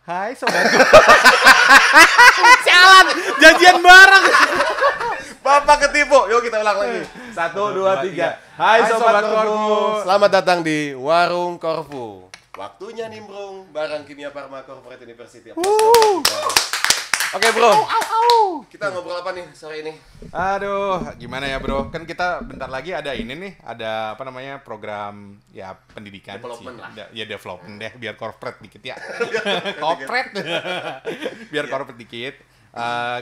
Hai sobat. Sialan, janjian bareng. Bapak ketipu. Yuk kita ulang lagi. 1, 2, 3. Hai Sobat Korfu. Selamat datang di Warung Korfu. Waktunya nimbrung bareng Kimia Farma Corporate University. Oke bro, kita ngobrol apa nih sore ini? Aduh, gimana ya bro? Kan kita bentar lagi ada ini nih, ada apa namanya program ya pendidikan. Development lah. Ya development deh, biar corporate dikit ya. Corporate, biar corporate dikit.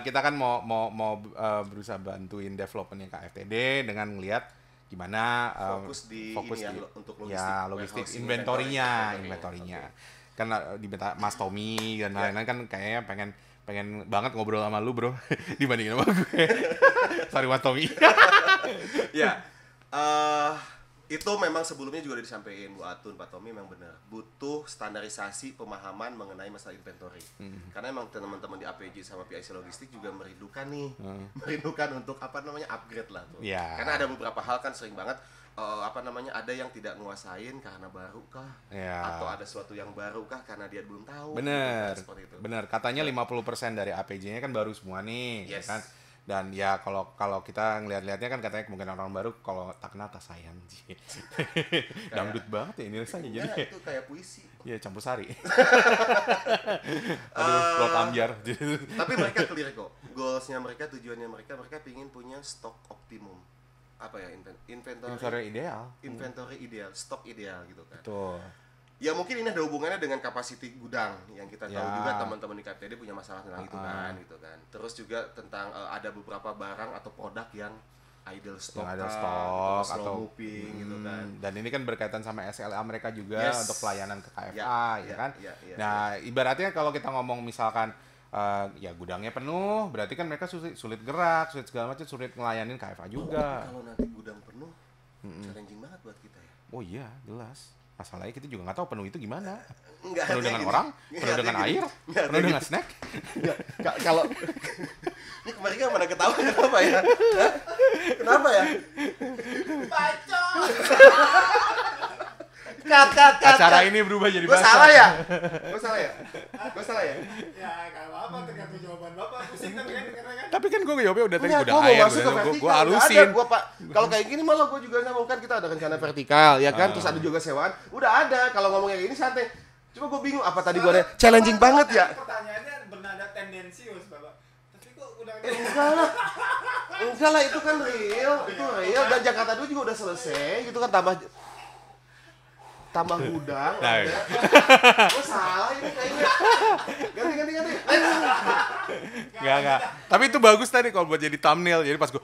Kita kan mau berusaha bantuin developmentnya KFTD dengan ngelihat gimana Fokus di untuk logistik. Ya, logistik inventorinya. Kan diminta Mas Tommy dan lain-lain kan kayaknya pengen banget ngobrol sama lu bro dibandingin sama gue. Sorry Mas Tommy. Ya, itu memang sebelumnya juga udah disampaikan Bu Atun, Pak Tommy memang benar butuh standarisasi pemahaman mengenai masalah inventory. Karena emang teman-teman di APJ sama PIC Logistik juga merindukan nih, merindukan untuk apa namanya upgrade lah tuh. Yeah. Karena ada beberapa hal kan sering banget ada yang tidak nguasain karena baru kah, atau ada sesuatu yang baru kah karena dia belum tahu. Bener, seperti itu. Bener. Katanya 50% dari APJ-nya kan baru semua nih, Yes. kan? Dan ya kalau kita ngeliat-liatnya kan katanya kemungkinan orang baru kalau tak kenal tak sayang. Dangdut banget ya ini rasanya jadi. Ya, itu kayak puisi. Iya, campur sari. Aduh, blok ambiar. Tapi mereka clear kok. Goalsnya mereka, tujuannya mereka pingin punya stok optimum. Apa ya, Inventory ideal. Inventory ideal, stok ideal gitu kan. Betul. Ya mungkin ini ada hubungannya dengan kapasiti gudang yang kita tahu Ya. juga teman-teman di KFTD punya masalah tentang itu kan gitu kan. Terus juga tentang ada beberapa barang atau produk yang idle stock, slow moving gitu kan. Dan ini kan berkaitan sama SLA mereka juga Yes. untuk pelayanan ke KFA ya kan. Ya. Ibaratnya kalau kita ngomong misalkan ya gudangnya penuh, berarti kan mereka sulit gerak, sulit segala macam, sulit ngelayanin KFA juga. Tapi kalau nanti gudang penuh, challenging banget buat kita ya. Oh iya, jelas. Masalahnya kita juga nggak tahu penuh itu gimana. Enggak, Penuh dengan orang, penuh dengan air, penuh dengan snack. Kalau ini kemarin kan pada ketawa kenapa ya? Hah? Kenapa ya? Bacot. Cut. Acara ini berubah jadi Gue salah ya? Gue salah ya? Ya, kalau apa tergantung jawaban Bapak. Pusing tapi kan karena kan. Tapi kan gue jawabnya udah tadi Enggak, udah gua mau air, masuk ke vertikal. gue halusin. Gua, Pak. Kalau kayak gini malah gue juga nyambung kan kita ada rencana vertikal ya kan, terus ada juga sewaan. Udah ada. Kalau ngomong kayak gini santai. Cuma gue bingung apa tadi gue ada challenging banget ya. Pertanyaannya bernada tendensius, Bapak. Tapi kok udah Enggak lah itu kan real, dan Jakarta dulu juga udah selesai gitu kan, tambah gudang. Nah, ada. Gue salah ini kayaknya. Ganti. Enggak. Tapi itu bagus tadi kalau buat jadi thumbnail. Jadi pas gue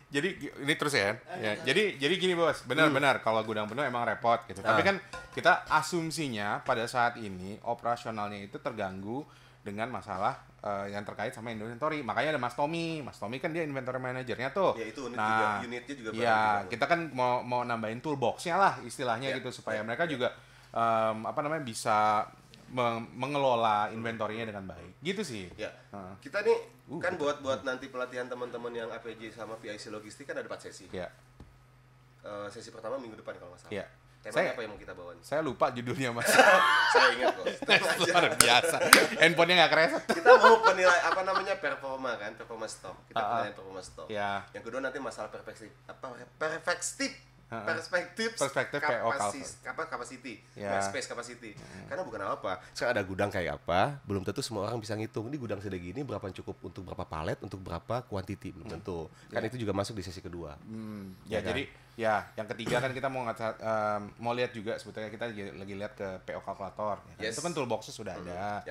jadi ini terus ya. Jadi gini Bos, benar kalau gudang penuh emang repot gitu. Tapi kan kita asumsinya pada saat ini operasionalnya itu terganggu dengan masalah yang terkait sama inventory. Makanya ada Mas Tommy. Mas Tommy kan dia inventory manajernya tuh. Ya itu unitnya juga baru. Ya, kita kan mau nambahin toolbox-nya lah istilahnya gitu supaya mereka juga bisa mengelola inventory-nya dengan baik. Gitu sih. Ya. Kita nih kan buat nanti pelatihan teman-teman yang APJ sama PIC Logistik kan ada 4 sesi. Ya. Sesi pertama minggu depan kalau nggak salah. Ya. Temanya apa yang mau kita bawa nih? Saya lupa judulnya Mas. Saya ingat kok. Luar biasa. Handphonenya nggak kereset. Kita mau penilai performa stok. Kita penilaian performa stok. Ya. Yang kedua nanti masalah perspektif capacity, space capacity. Karena bukan apa, sekarang ada gudang kayak apa, belum tentu semua orang bisa ngitung. Ini gudang segini berapa yang cukup untuk berapa palet, untuk berapa quantity, belum tentu. Kan itu juga masuk di sesi kedua. Ya kan? Jadi ya yang ketiga kan kita mau lihat juga sebetulnya kita lagi lihat ke PO kalkulator. Ya kan? Yes. Itu kan toolbox-nya sudah ada.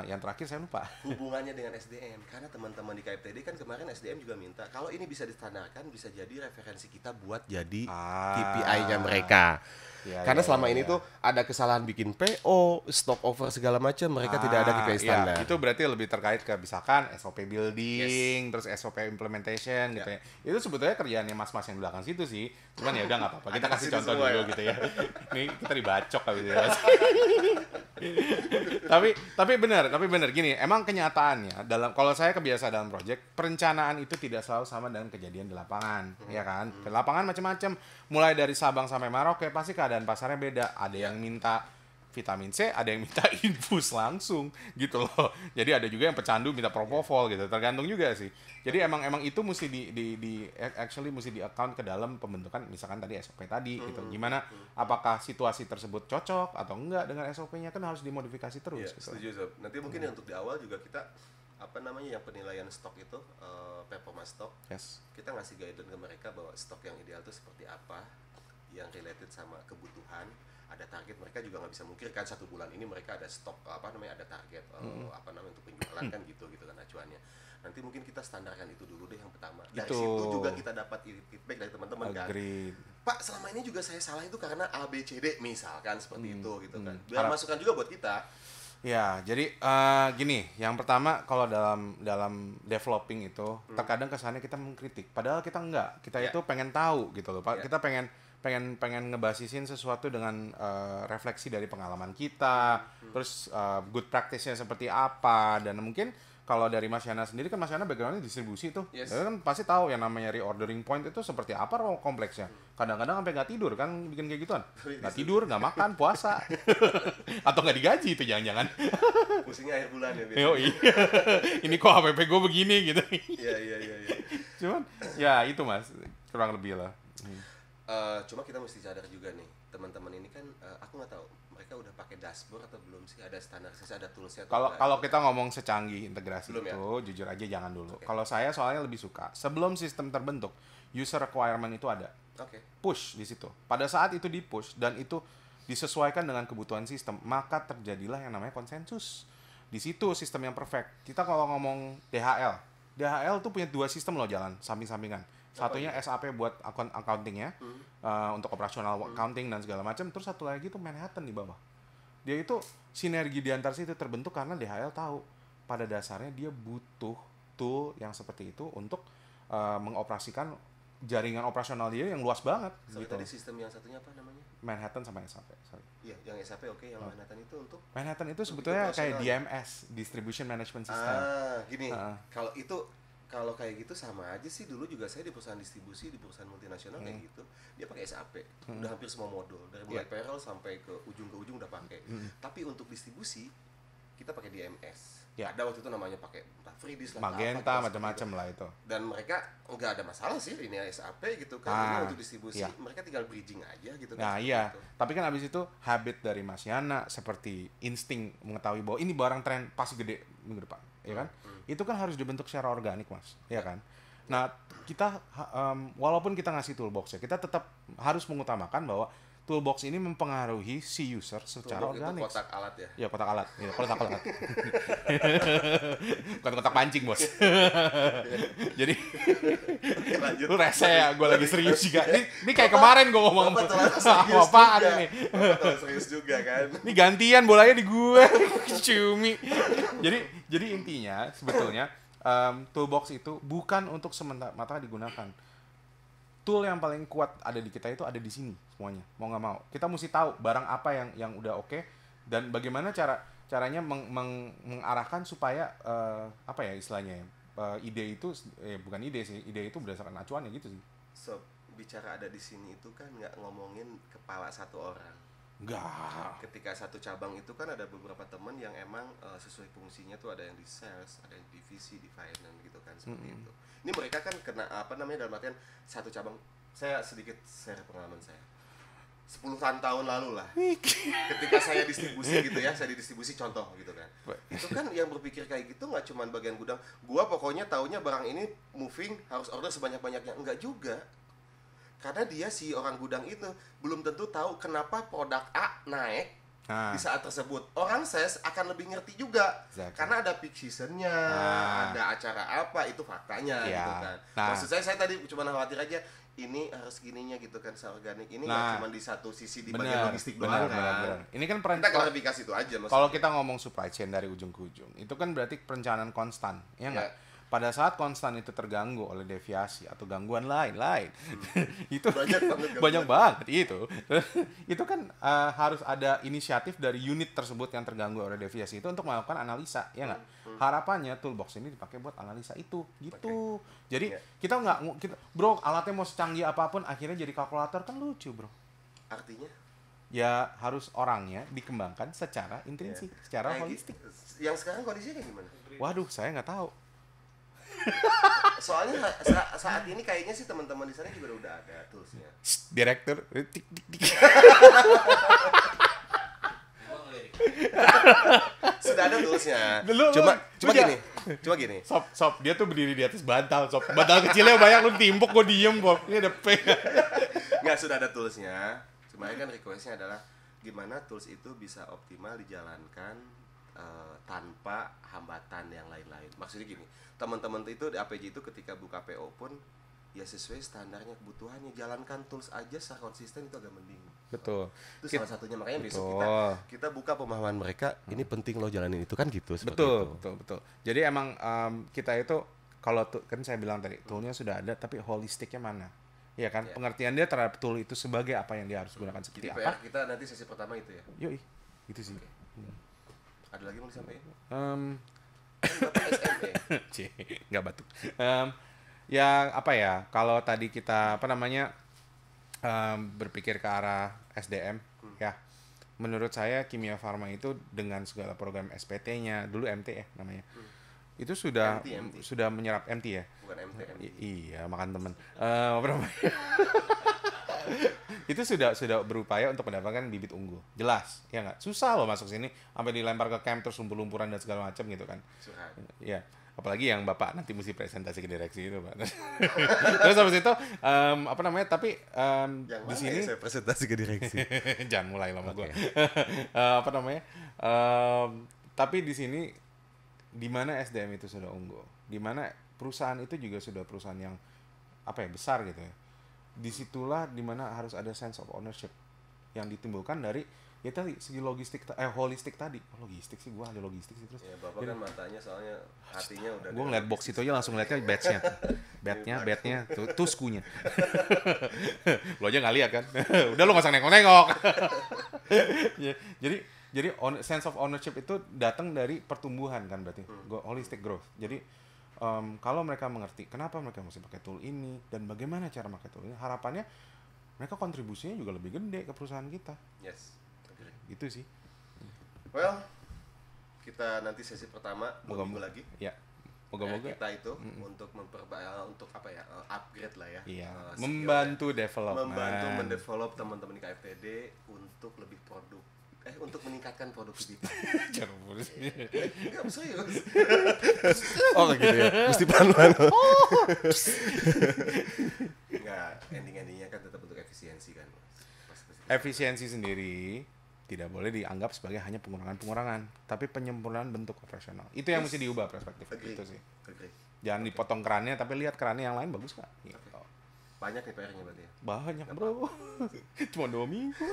Yang terakhir saya lupa. Hubungannya dengan SDM, karena teman-teman di KFTD kan kemarin SDM juga minta kalau ini bisa distandarkan bisa jadi referensi kita buat jadi KPI-nya mereka. Karena selama ini tuh ada kesalahan bikin PO, stock over segala macam, mereka tidak ada KPI standar. Itu berarti lebih terkait ke misalkan SOP building, terus SOP implementation gitu ya. Itu sebetulnya kerjaannya mas-mas yang belakang situ sih. Cuman ya udah nggak apa-apa. Kita kasih contoh dulu gitu ya. Ini kita dibacok kali ya. tapi benar gini, emang kenyataannya kalau saya kebiasa dalam project, perencanaan itu tidak selalu sama dengan kejadian di lapangan, ya kan? Di lapangan macam-macam, mulai dari Sabang sampai Merauke pasti keadaan pasarnya beda. Ada yang minta vitamin C, ada yang minta infus langsung gitu loh. Jadi ada juga yang pecandu minta propofol gitu. Tergantung juga sih. Jadi emang itu mesti actually mesti di account ke dalam pembentukan misalkan tadi SOP tadi gitu. Gimana apakah situasi tersebut cocok atau enggak dengan SOP-nya, kan harus dimodifikasi terus gitu. Setuju Sob. Nanti mungkin untuk di awal juga kita yang penilaian stok itu performa stok. Yes. Kita ngasih guidance ke mereka bahwa stok yang ideal itu seperti apa, yang related sama kebutuhan. Ada target, mereka juga nggak bisa mungkirkan 1 bulan ini mereka ada stok ada target untuk penjualan kan gitu kan acuannya. Nanti mungkin kita standarkan itu dulu deh yang pertama. Dari situ juga kita dapat feedback dari teman-teman kan. Pak, selama ini juga saya salah itu karena A B C D misalkan seperti itu gitu kan. Biar masukan juga buat kita. Ya, jadi gini, yang pertama kalau dalam developing itu terkadang kesannya kita mengkritik, padahal kita enggak. Kita itu pengen tahu gitu loh, Pak. Kita pengen ngebasisin sesuatu dengan refleksi dari pengalaman kita, terus good practice-nya seperti apa, dan mungkin kalau dari Mas Yana sendiri kan Mas Yana background-nya distribusi tuh. Yes. Dia kan pasti tahu yang namanya reordering point itu seperti apa kompleksnya. Kadang-kadang sampai nggak tidur kan bikin kayak gituan. Nggak tidur, nggak makan, puasa. Atau nggak digaji itu jangan-jangan. Pusingnya akhir bulan ya biasanya. Yoi. Ini kok HPP gue begini gitu. Iya. Cuman ya itu Mas, kurang lebih lah. Cuma kita mesti sadar juga nih, teman-teman ini kan aku nggak tahu mereka udah pakai dashboard atau belum sih, ada standarisasi, ada toolsnya. Kalau kita ngomong secanggih integrasi belum, itu, ya? jujur aja jangan dulu. Okay. Kalau saya soalnya lebih suka sebelum sistem terbentuk, user requirement itu ada. Oke. Push di situ. Pada saat itu di push dan itu disesuaikan dengan kebutuhan sistem, maka terjadilah yang namanya konsensus. Di situ sistem yang perfect. Kita kalau ngomong DHL tuh punya 2 sistem loh jalan samping-sampingan. Satunya SAP buat accounting-nya, untuk operasional accounting dan segala macam. Terus satu lagi tuh Manhattan di bawah. Dia itu sinergi di antar situ terbentuk karena DHL tahu pada dasarnya dia butuh tool yang seperti itu untuk mengoperasikan jaringan operasional dia yang luas banget. Sorry, gitu. tadi sistem yang satunya apa namanya? Manhattan sama SAP. Sorry. Iya, yang SAP oke, yang Manhattan itu untuk Manhattan itu sebetulnya kayak DMS, Distribution Management System. Gini. Kalau kayak gitu sama aja sih, dulu juga saya di perusahaan distribusi, di perusahaan multinasional kayak gitu. Dia pakai SAP. Udah hampir semua modul, dari mulai payroll sampai ke ujung udah pakai. Tapi untuk distribusi kita pakai DMS. Ada waktu itu namanya pakai Freedisk lah, Magenta macam-macam lah itu. Dan mereka nggak ada masalah sih, ini SAP gitu kan. Ini untuk distribusi, mereka tinggal bridging aja gitu kan. Nah iya, tapi kan abis itu habit dari Mas Yana seperti insting mengetahui bahwa ini barang tren pasti gede minggu depan, ya kan? Itu kan harus dibentuk secara organik Mas, ya kan? Nah kita walaupun kita ngasih toolbox ya, kita tetap harus mengutamakan bahwa toolbox ini mempengaruhi si user secara organik. Itu kotak alat ya? Iya, kotak alat. Ya, kotak alat. Bukan kotak pancing, Bos. Jadi Lanjut. lu rese ya, gue lagi serius juga. Ini kayak kemarin gue ngomong apaan ini. Serius juga kan. Ini gantian bolanya di gue. Cumi. Jadi intinya sebetulnya toolbox itu bukan untuk semata-mata digunakan. Tool yang paling kuat ada di kita itu ada di sini semuanya, mau nggak mau. Kita mesti tahu barang apa yang udah oke dan bagaimana caranya mengarahkan supaya apa ya istilahnya ya, ide itu bukan ide sih, ide itu berdasarkan acuannya gitu sih. So, bicara ada di sini itu kan nggak ngomongin kepala satu orang. Enggak. Ketika satu cabang itu kan ada beberapa teman yang emang sesuai fungsinya tuh, ada yang di sales, ada yang di divisi, di finance gitu kan, seperti itu. Ini mereka kan kena dalam artian satu cabang. Saya sedikit share pengalaman saya 10 tahun lalu lah, ketika saya distribusi gitu ya, saya di distribusi contoh gitu kan, itu kan yang berpikir kayak gitu nggak cuma bagian gudang, gua pokoknya taunya barang ini moving harus order sebanyak-banyaknya. Enggak juga, karena dia si orang gudang itu belum tentu tahu kenapa produk A naik di saat tersebut. Orang sales akan lebih ngerti juga, karena ada peak seasonnya, ada acara apa, itu faktanya gitu kan. Maksud saya tadi cuma khawatir aja, ini harus gininya gitu kan, seorganik ini nggak cuma di satu sisi di bagian logistik doang kan. Ini kan kita klarifikasi itu aja maksudnya. Kalau kita ngomong supply chain dari ujung ke ujung, itu kan berarti perencanaan konstan, ya nggak? Pada saat konstan itu terganggu oleh deviasi atau gangguan lain, itu banyak banget itu kan harus ada inisiatif dari unit tersebut yang terganggu oleh deviasi itu untuk melakukan analisa, ya nggak? Harapannya toolbox ini dipakai buat analisa itu, gitu. Jadi kita bro, alatnya mau secanggih apapun akhirnya jadi kalkulator kan lucu bro. Artinya? ya harus orangnya dikembangkan secara intrinsik, secara holistik. Yang sekarang kondisinya kayak gimana? Waduh, saya nggak tahu. Soalnya saat ini kayaknya sih teman-teman di sana juga udah ada toolsnya. Direktur, tik tik tik. Sudah ada toolsnya. Lu Cuma gini. Sob, dia tuh berdiri di atas bantal, sob. Bantal kecilnya banyak, lu timpuk, gue diem, Bob. Ini ada P. Nggak, sudah ada toolsnya. Cuma kan requestnya adalah gimana tools itu bisa optimal dijalankan tanpa hambatan yang lain-lain. Maksudnya gini, teman-teman itu di APJ itu ketika buka PO pun ya sesuai standarnya, kebutuhannya, jalankan tools aja secara konsisten itu agak mending. Betul. Itu salah satunya, makanya besok Betul. kita buka pemahaman mereka, ini penting loh jalanin itu kan gitu. Betul. Jadi emang kita itu kalau kan saya bilang tadi toolnya sudah ada, tapi holistiknya mana? Ya kan, pengertian dia terhadap tool itu sebagai apa yang dia harus gunakan seperti Jadi apa? PR kita nanti sesi pertama itu ya. Yoi, itu sih. Ada lagi mau disampaikan? Okay. SMP. Cie, nggak batuk. Ya apa ya? Kalau tadi kita berpikir ke arah SDM, ya, menurut saya Kimia Farma itu dengan segala program SPT-nya, dulu MT ya namanya, itu sudah MT. sudah menyerap MT ya. Bukan MT. Iya, makan temen. Apa namanya? Itu sudah berupaya untuk mendapatkan bibit unggul. Jelas, ya nggak? Susah loh masuk sini sampai dilempar ke camp terus lumpur-lumpuran dan segala macam gitu kan. Iya. Apalagi yang Bapak nanti mesti presentasi ke direksi itu, Pak. Terus habis itu tapi di sini saya presentasi ke direksi. jangan mulai lama gua. Tapi di sini di mana SDM itu sudah unggul, di mana perusahaan itu juga sudah perusahaan yang besar gitu ya. Disitulah di mana harus ada sense of ownership yang ditimbulkan dari ya tadi segi logistik holistik tadi. Logistik sih, gua ada logistik sih terus. Ya, Bapak kan matanya soalnya hatinya udah. Gua ngeliat box itu aja langsung ngeliatnya batnya, tuh skunya. Lo aja nggak lihat kan? Udah lo nggak usah nengok-nengok. Jadi sense of ownership itu datang dari pertumbuhan kan berarti, holistic growth. Jadi kalau mereka mengerti kenapa mereka mesti pakai tool ini dan bagaimana cara pakai tool ini, harapannya mereka kontribusinya juga lebih gede ke perusahaan kita. Yes. Gitu sih. Well, kita nanti sesi pertama minggu lagi. Ya. Moga-moga kita itu untuk upgrade lah ya. Iya. Membantu mendevelop teman-teman di KFTD untuk lebih untuk meningkatkan produktivitas. Enggak serius. Oh gitu ya. Mesti pelan-pelan. Enggak, ending-endingnya kan tetap untuk efisiensi kan. Efisiensi sendiri tidak boleh dianggap sebagai hanya pengurangan, tapi penyempurnaan bentuk operasional. Itu yang mesti diubah perspektif itu sih. Jangan dipotong kerannya, tapi lihat kerannya yang lain bagus nggak? Gitu. Banyak nih PR-nya berarti ya? Banyak bro, cuma 2 minggu.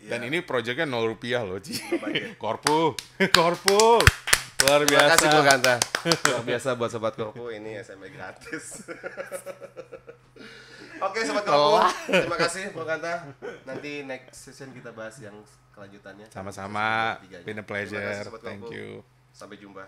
Dan ini proyeknya Rp0 loh, Ci. Korpu, luar biasa. Terima kasih Bro Kanta. Luar biasa buat Sobat Korpu, ini SMP gratis. Oke Sobat Korpu, terima kasih Bro Kanta. Nanti next session kita bahas yang kelanjutannya. Sama-sama, been a pleasure. Terima kasih, Sobat Thank Korpu. you. Sampai jumpa.